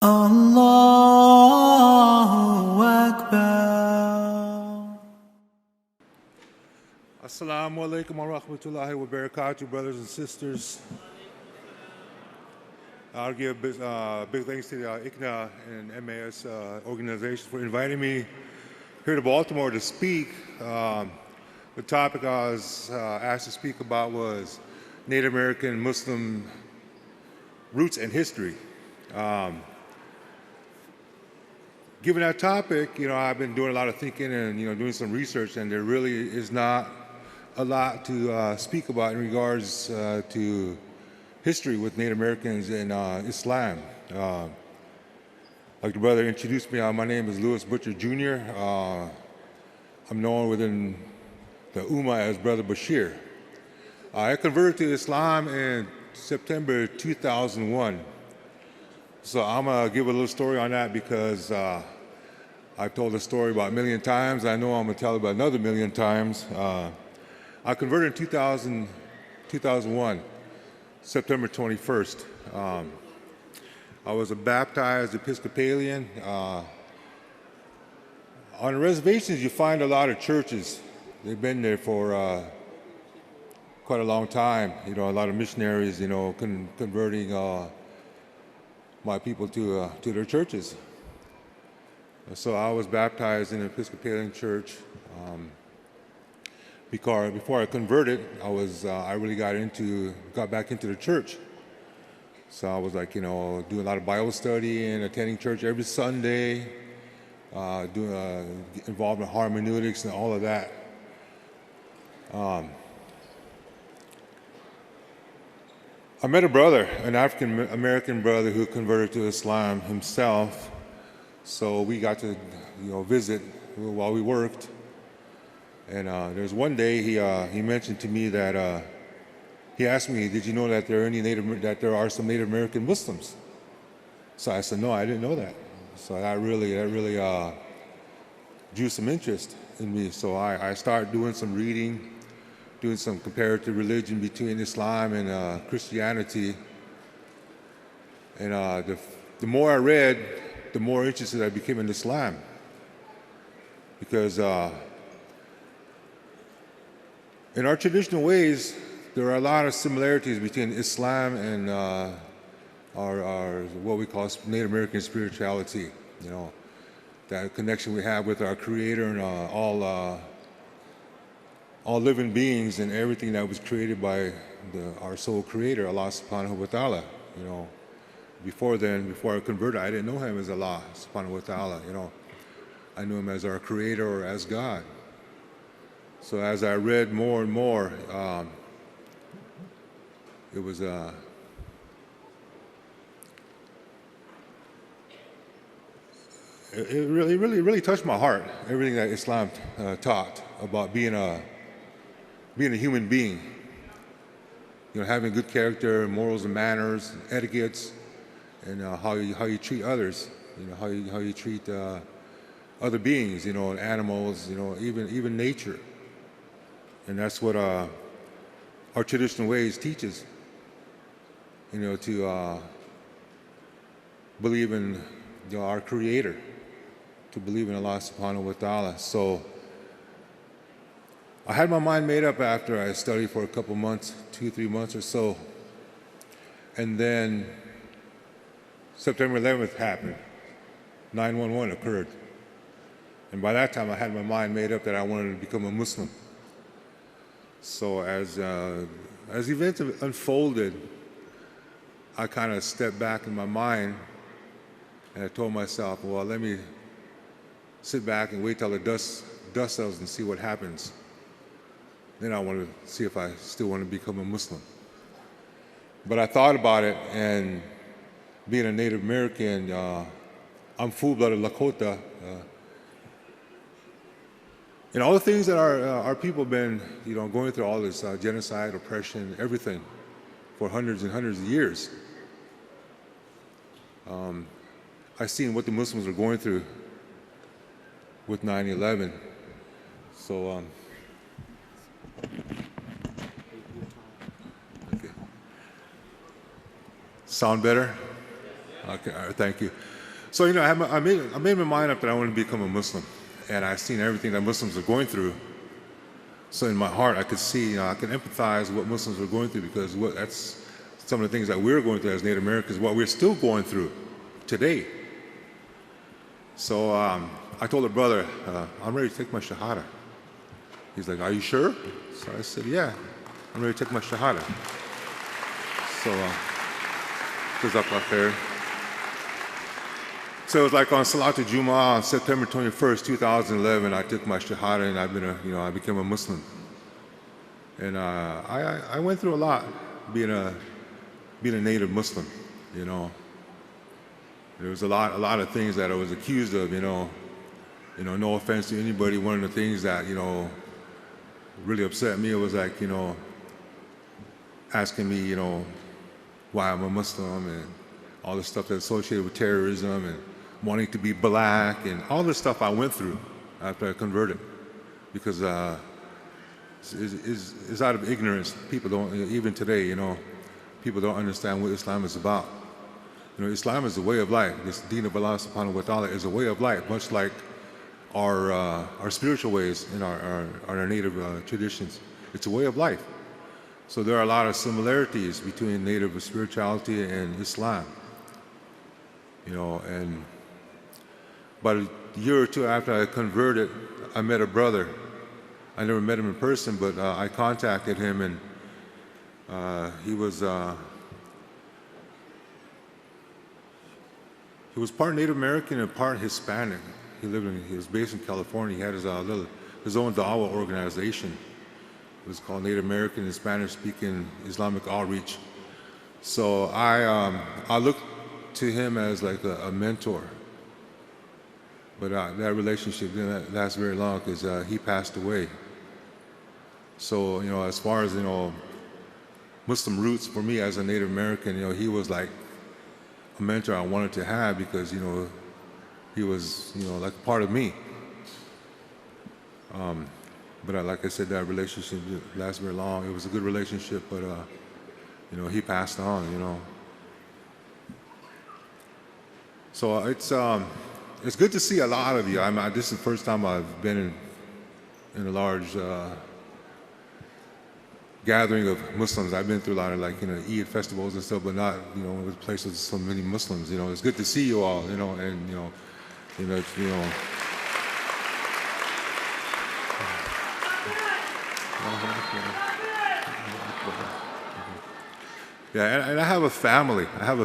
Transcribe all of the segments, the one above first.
Allahu Akbar. Assalamu alaikum wa rahmatullahi wa barakatuh, brothers and sisters. I'll give big thanks to the ICNA and MAS organization for inviting me here to Baltimore to speak. The topic I was asked to speak about was Native American Muslim roots and history. Given that topic, I've been doing a lot of thinking and doing some research, and there really is not a lot to speak about in regards to history with Native Americans and Islam. Like the brother introduced me, my name is Louis Butcher Jr. I'm known within the Ummah as Brother Bashir. I converted to Islam in September 2001. So I'm gonna give a little story on that because I've told the story about a million times. I know I'm gonna tell it about another million times. I converted in 2001, September 21st. I was a baptized Episcopalian. On the reservations, you find a lot of churches. They've been there for quite a long time. A lot of missionaries, converting my people to their churches. So I was baptized in an Episcopalian church. Because before I converted, I really got back into the church. So I was doing a lot of Bible study and attending church every Sunday, involved in hermeneutics and all of that. I met a brother, an African American brother who converted to Islam himself. So we got to, visit while we worked. And there's one day he mentioned to me that he asked me, "Did you know that there are some Native American Muslims?" So I said, "No, I didn't know that." So that really drew some interest in me. So I started doing some reading, doing some comparative religion between Islam and Christianity. And the more I read, the more interested I became in Islam, because in our traditional ways, there are a lot of similarities between Islam and our what we call Native American spirituality. That connection we have with our Creator and all living beings and everything that was created by our sole Creator, Allah Subhanahu wa Taala. Before I converted, I didn't know Him as Allah Subhanahu wa Taala. I knew Him as our Creator or as God. So as I read more and more, it was it really touched my heart. Everything that Islam taught about being a human being, having good character, morals and manners, etiquettes, and how you treat others. How you treat other beings. Animals. Even nature. And that's what our traditional ways teaches. To believe in our Creator, to believe in Allah Subhanahu wa Taala. So I had my mind made up after I studied for a couple months, 2-3 months or so, and then September 11th happened. 9/11 occurred, and by that time I had my mind made up that I wanted to become a Muslim. So as events unfolded, I kind of stepped back in my mind, and I told myself, well, let me sit back and wait till the dust settles and see what happens. Then I want to see if I still want to become a Muslim. But I thought about it, and being a Native American, I'm full-blooded Lakota. And all the things that our people have been, going through, all this genocide, oppression, everything, for hundreds and hundreds of years. I've seen what the Muslims are going through with 9/11. So, okay. Sound better? Okay, all right, thank you. So, you know, I made my mind up that I want to become a Muslim. And I've seen everything that Muslims are going through. So in my heart, I could see, you know, I could empathize with what Muslims are going through because that's some of the things that we're going through as Native Americans, what we're still going through today. So I told a brother, I'm ready to take my Shahada. He's like, are you sure? So I said, yeah, I'm ready to take my Shahada. So, Jazakallah. So it was like on Salatul Jummah on September 21st, 2011, I took my Shahada and I became a Muslim. And I went through a lot being a native Muslim, you know. There was a lot of things that I was accused of, you know, no offense to anybody. One of the things that, you know, really upset me was like, you know, asking me, you know, why I'm a Muslim and all the stuff that's associated with terrorism and wanting to be black and all the stuff I went through after I converted. Because it's out of ignorance. People don't, even today, you know, people don't understand what Islam is about. You know, Islam is a way of life. This Deen of Allah subhanahu wa ta'ala is a way of life, much like our spiritual ways in our native traditions. It's a way of life. So there are a lot of similarities between native spirituality and Islam. You know, and about a year or two after I converted, I met a brother. I never met him in person, but I contacted him, and he was part Native American and part Hispanic. He was based in California. He had his own da'wah organization. It was called Native American and Spanish-speaking Islamic Outreach. So I looked to him as like a mentor. But that relationship didn't last very long because he passed away. So, you know, as far as, you know, Muslim roots for me as a Native American, you know, he was like a mentor I wanted to have because, you know, he was, you know, like part of me. But like I said, that relationship didn't last very long. It was a good relationship, but, you know, he passed on, you know. So it's good to see a lot of you. This is the first time I've been in a large gathering of Muslims. I've been through a lot of, like, you know, Eid festivals and stuff, but not, you know, with places with so many Muslims. You know, it's good to see you all. You know, and you know. Yeah, and I have a family. I have,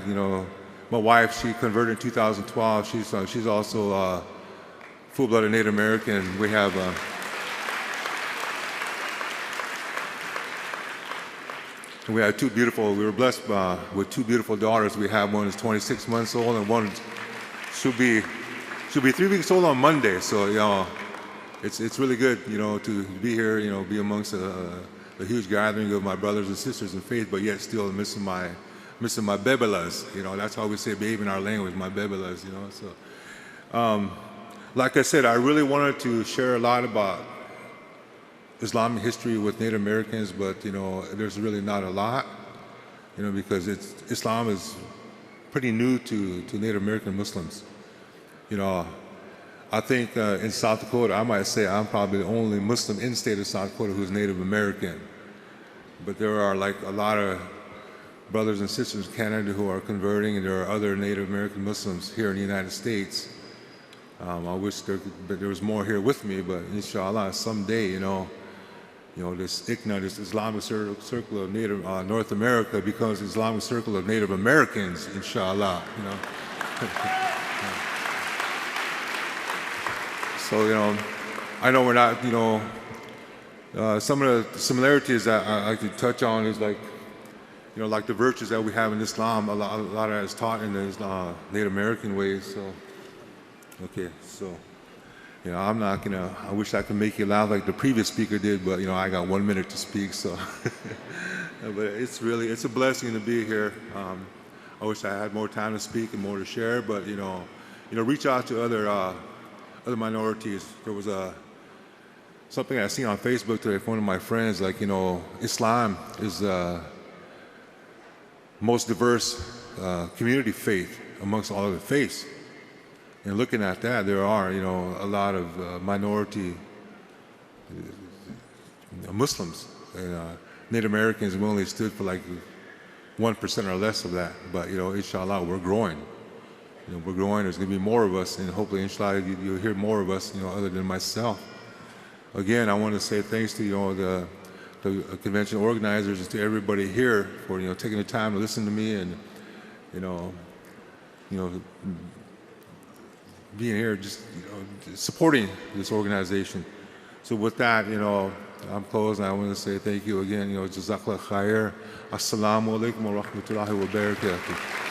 you know, my wife. She converted in 2012. She's also full-blooded Native American. We have. We had we were blessed with two beautiful daughters. We have one is 26 months old and one she'll be 3 weeks old on Monday. So, you know, it's really good, you know, to be here, you know, be amongst a huge gathering of my brothers and sisters in faith, but yet still missing my bebelas. You know, that's how we say babe in our language, my bebelas, you know. So, like I said, I really wanted to share a lot about Islamic history with Native Americans, but, you know, there's really not a lot, you know, because Islam is pretty new to Native American Muslims. You know, I think in South Dakota, I might say I'm probably the only Muslim in the state of South Dakota who's Native American. But there are like a lot of brothers and sisters in Canada who are converting, and there are other Native American Muslims here in the United States. I wish there was more here with me, but inshallah, someday, you know, this ICNA, this Islamic Circle of Native North America, becomes the Islamic Circle of Native Americans, inshallah, you know. So, you know, I know we're not, you know, some of the similarities that I like to touch on is like, you know, like the virtues that we have in Islam, a lot of that is taught in the Native American ways, so, okay, so. You know, I'm not gonna, I wish I could make you laugh like the previous speaker did, but, you know, I got 1 minute to speak, so. But it's a blessing to be here. I wish I had more time to speak and more to share, but, you know, reach out to other minorities. There was something I seen on Facebook today from one of my friends, like, you know, Islam is the most diverse community faith amongst all of the faiths. And looking at that, there are, a lot of minority Muslims. And, Native Americans, we only stood for like 1% or less of that. But, inshallah, we're growing. We're growing. There's going to be more of us, and hopefully, inshallah, you'll hear more of us, other than myself. Again, I want to say thanks to, the convention organizers and to everybody here for, taking the time to listen to me and, being here, just, supporting this organization. So with that, I'm closed, and I want to say thank you again. Jazakallah khair. Assalamu alaikum wa rahmatullahi wa barakatuh.